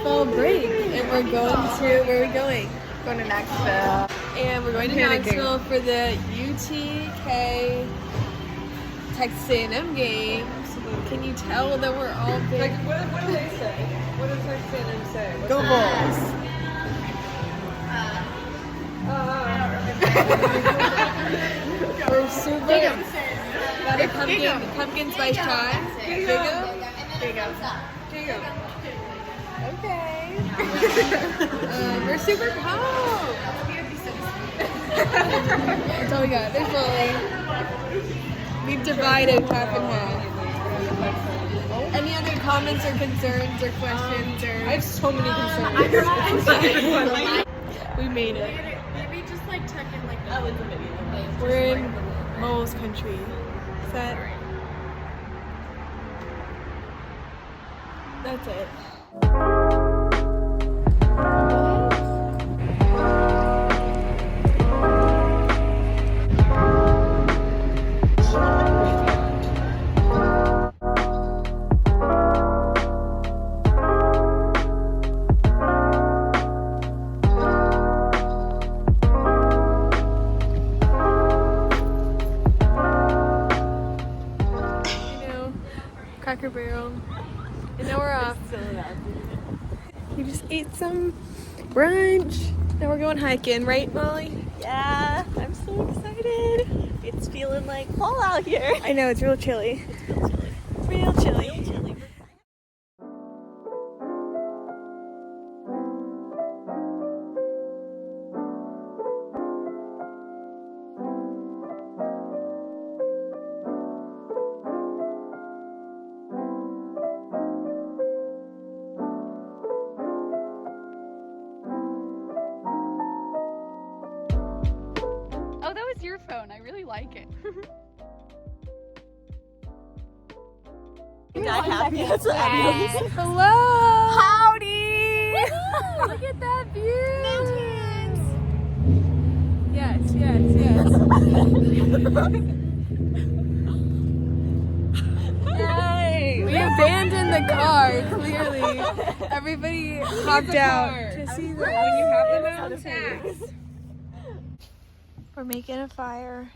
fall break, and we're going to, where are we going? Going to Knoxville. And we're going to Knoxville for the UTK Texas A&M game. Can you tell that we're all big? Like, what do they say? What does Texas A&M say? Go Bulls! We're super. Got a pumpkin spice chai. Gigo. Okay. We're super pumped. That's all we got. There's Molly. We've divided half and half. Any other comments or concerns or questions? Or I have so many concerns. We made it. Maybe just like check in like that with the video. We're in Mole's country. Is that? That's it. Cracker Barrel. And now we're off. We just ate some brunch. Now we're going hiking, right, Molly? Yeah, I'm so excited. It's feeling like fall out here. I know, it's real chilly. It's real chilly. Oh, that was your phone. I really like it. Not happy. That's what Hello! Howdy! Look at that view! Mountains! Yes. Hey! We abandoned the car, clearly. Everybody hopped out to see the When you have the mountains. We're making a fire.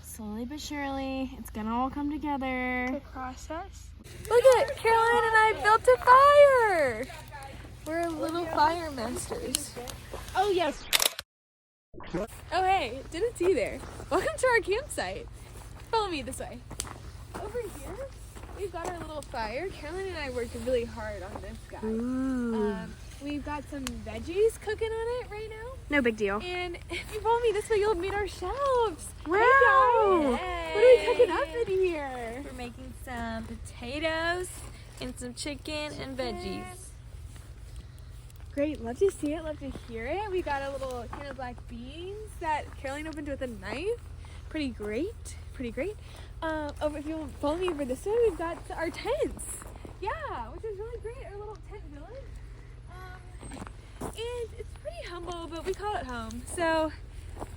Slowly but surely, it's gonna all come together. The process. Look at Caroline and I built a fire. We're little fire masters. Oh, yes. Oh hey, didn't see you there. Welcome to our campsite. Follow me this way. Over here, we've got our little fire. Caroline and I worked really hard on this guy. We've got some veggies cooking on it right now. No big deal. And if you follow me this way, you'll meet our shelves. Wow. Hey guys. Hey. What are we cooking up in here? We're making some potatoes and some chicken and veggies. Great, love to see it, love to hear it. We got a little can of black beans that Caroline opened with a knife. Pretty great. Over if you follow me over this way, we've got our tents. Yeah, which is really great. Our little tent village. And it's pretty humble, but we call it home. So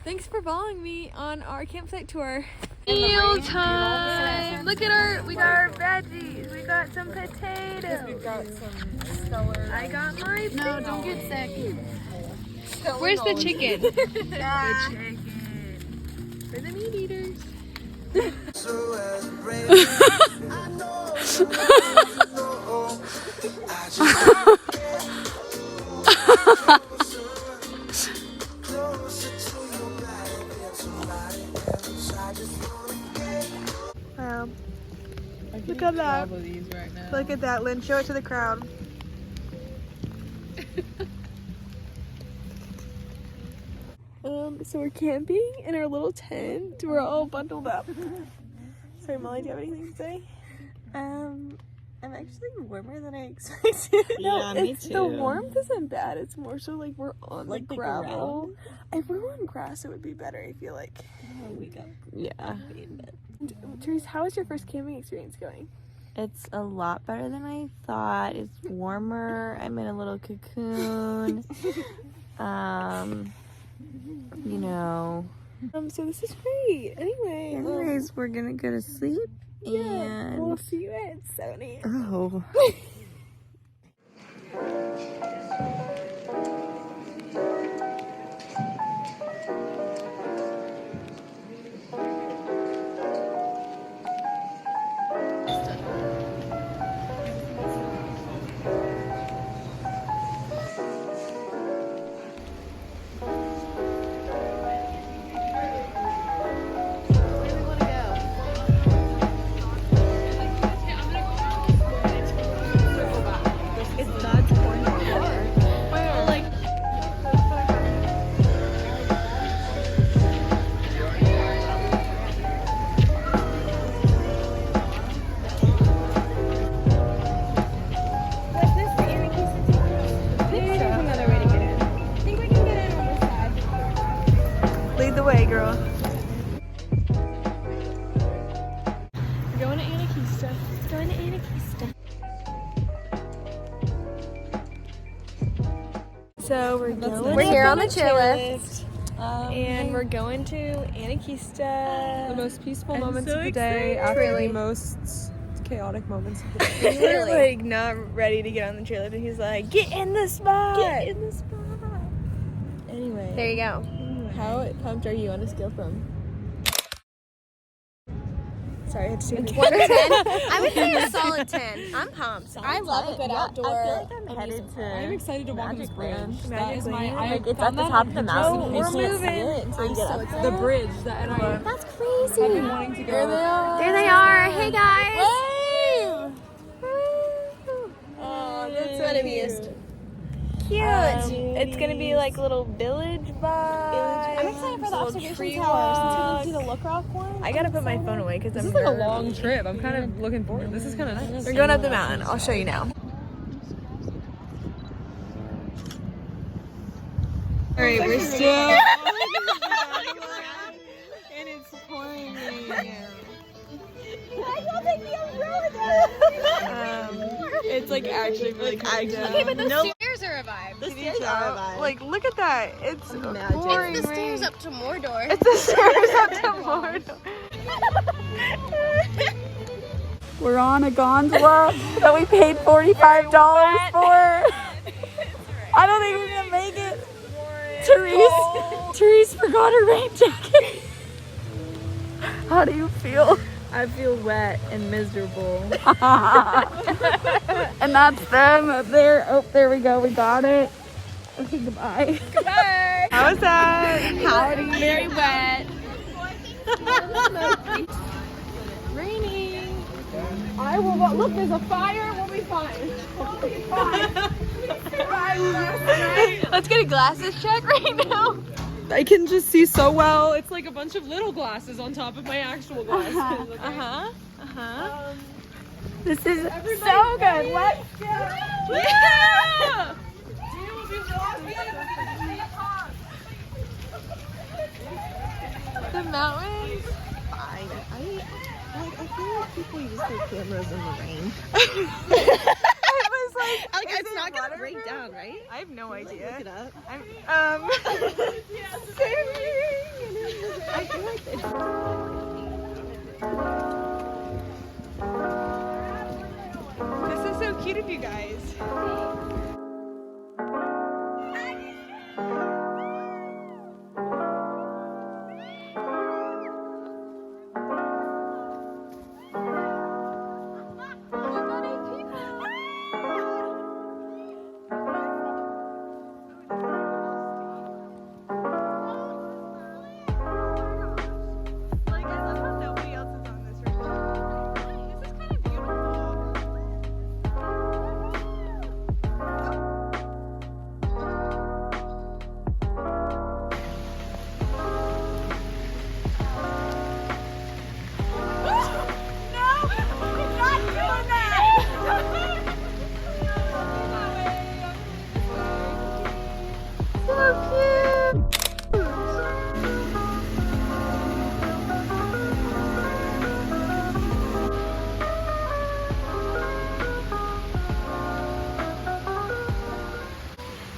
thanks for following me on our campsite tour. Meal time! Look at we got our veggies. We got some potatoes. We've got some stellar. I got my No, don't get sick. Where's the chicken? The chicken. For the meat eaters. Wow. Look at that. Right now. Look at that, Lynn. Show it to the crowd. So we're camping in our little tent. We're all bundled up. Sorry, Molly, do you have anything to say? I'm actually warmer than I expected. No, the warmth isn't bad. It's more so like we're on Like the the gravel. ground? If we were on grass, it would be better, I feel like. Yeah. Therese, how is your first camping experience going? It's a lot better than I thought. It's warmer. I'm in a little cocoon. You know. So this is great. Anyways, we're gonna go to sleep. Yeah, And we'll see you at 7 a.m. oh. Lead the way, girl. We're going to Anakeesta. Going to Anakeesta. So we're here on the chairlift. and we're going to Anakeesta. The most peaceful I'm moments so of the day excited. after Really. the most chaotic moments of the day. We were like not ready to get on the chairlift, and he's like, "Get in the spot! Get in the spot!" Anyway, There you go. how pumped are you on a scale from? Sorry, I had to take a 1 to 10? I would say a solid 10. I'm pumped. I love a good outdoor. I feel like I'm headed to. I'm excited to walk on this bridge. That is my. Like it's at the top of the mountain. we're You can't moving. see it until you get up there. The bridge that and I That's have crazy. been wanting to go. There they are. There they are. Hey guys. Wave! Oh, that's gonna be cute. It's gonna be like a little village vibe. I'm excited for the Little observation tree tower since we walk. didn't do the Look Rock one. I gotta put my phone away because This I'm is like a nervous. long trip. I'm kind of looking forward. This is kind of nice. We're going up the mountain. I'll show you now. All right, we're still. And it's pouring rain. It's like actually really cold. Okay, but those stairs are a vibe. The stairs are a vibe. Like, look at that. It's pouring It's the rain. stairs up to Mordor. It's the stairs up to Mordor. We're on a gondola that we paid $45 for. I don't think we're gonna make it. Therese forgot her rain jacket. How do you feel? I feel wet and miserable. And that's them up there. Oh, there we go. We got it. Okay, goodbye. Goodbye. How was that? Howdy. Very wet. Raining. I will look. There's a fire. We'll be fine. Let's get a glasses check right now. I can just see so well. It's like a bunch of little glasses on top of my actual glasses. Okay? This is so good. Let's go. Yeah! The mountains. I feel like people use their cameras in the rain. It was like It's not gonna break down, right? I have no idea. Look it up. I feel like this is so cute of you guys.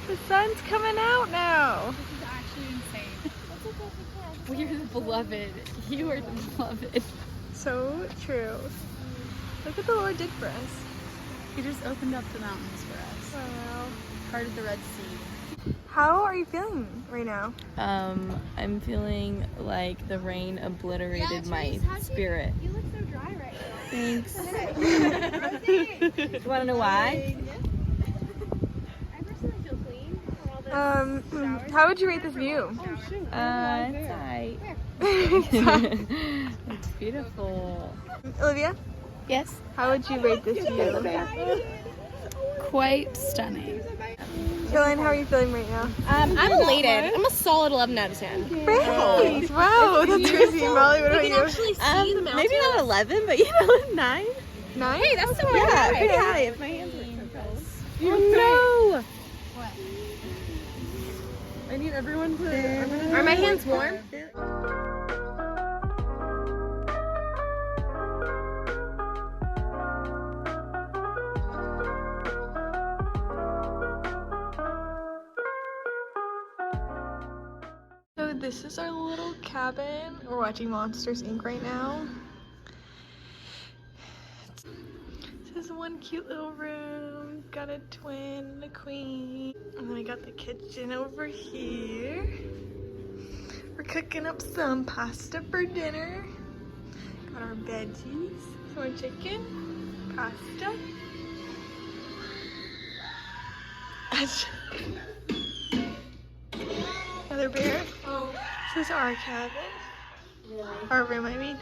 The sun's coming out now. This is actually insane. We're the beloved. You are the beloved. So true. Look what the Lord did for us. He just opened up the mountains for us. Wow. Parted the Red Sea. How are you feeling right now? I'm feeling like the rain obliterated my spirit. You look so dry right now. Thanks. You wanna know why? I personally feel clean from all the How would you rate this view? It's alright. It's beautiful. Olivia, Yes. how would you rate this view? Quite stunning. Caroline, how are you feeling right now? I'm elated. I'm a solid 11 out of 10. Great! Wow, that's crazy. Molly, what about you? Actually see the mountain. Maybe not 11, but 9. 9? Hey, that's still Yeah, pretty pretty high. high if my hands are propelled. Oh no! I need everyone to. Are my hands warm? little cabin. We're watching Monsters Inc. right now. This is one cute little room. Got a twin and a queen. And then we got the kitchen over here. We're cooking up some pasta for dinner. Got our veggies, some more chicken, pasta. Another bear. This is our cabin. Our room, I mean.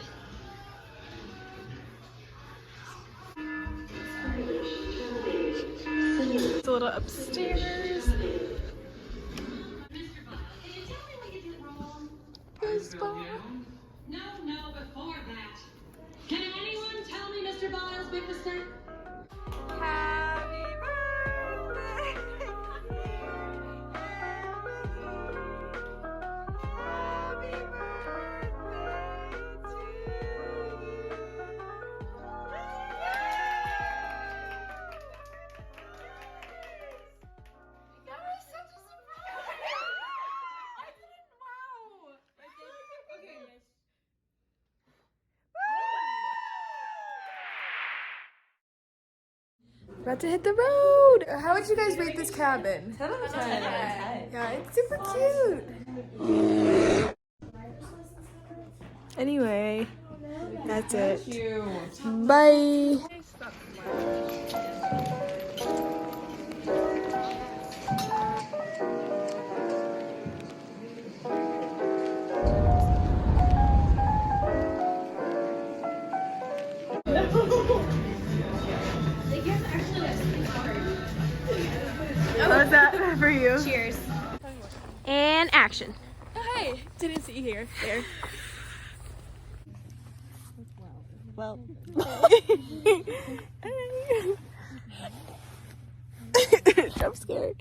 It's a little upstairs. No, before that. Can anyone tell me Mr. Biles' big mistake? Happy birthday. Happy birthday to you. That was such a surprise. I didn't, wow. Okay, guys. About to hit the road. How would you guys rate this cabin? 10 out of 10. Yeah, it's super cute. Anyway, that's it. Bye. How's that for you? Cheers. And action. Oh, hey, didn't see you here. There. Well. I'm scared.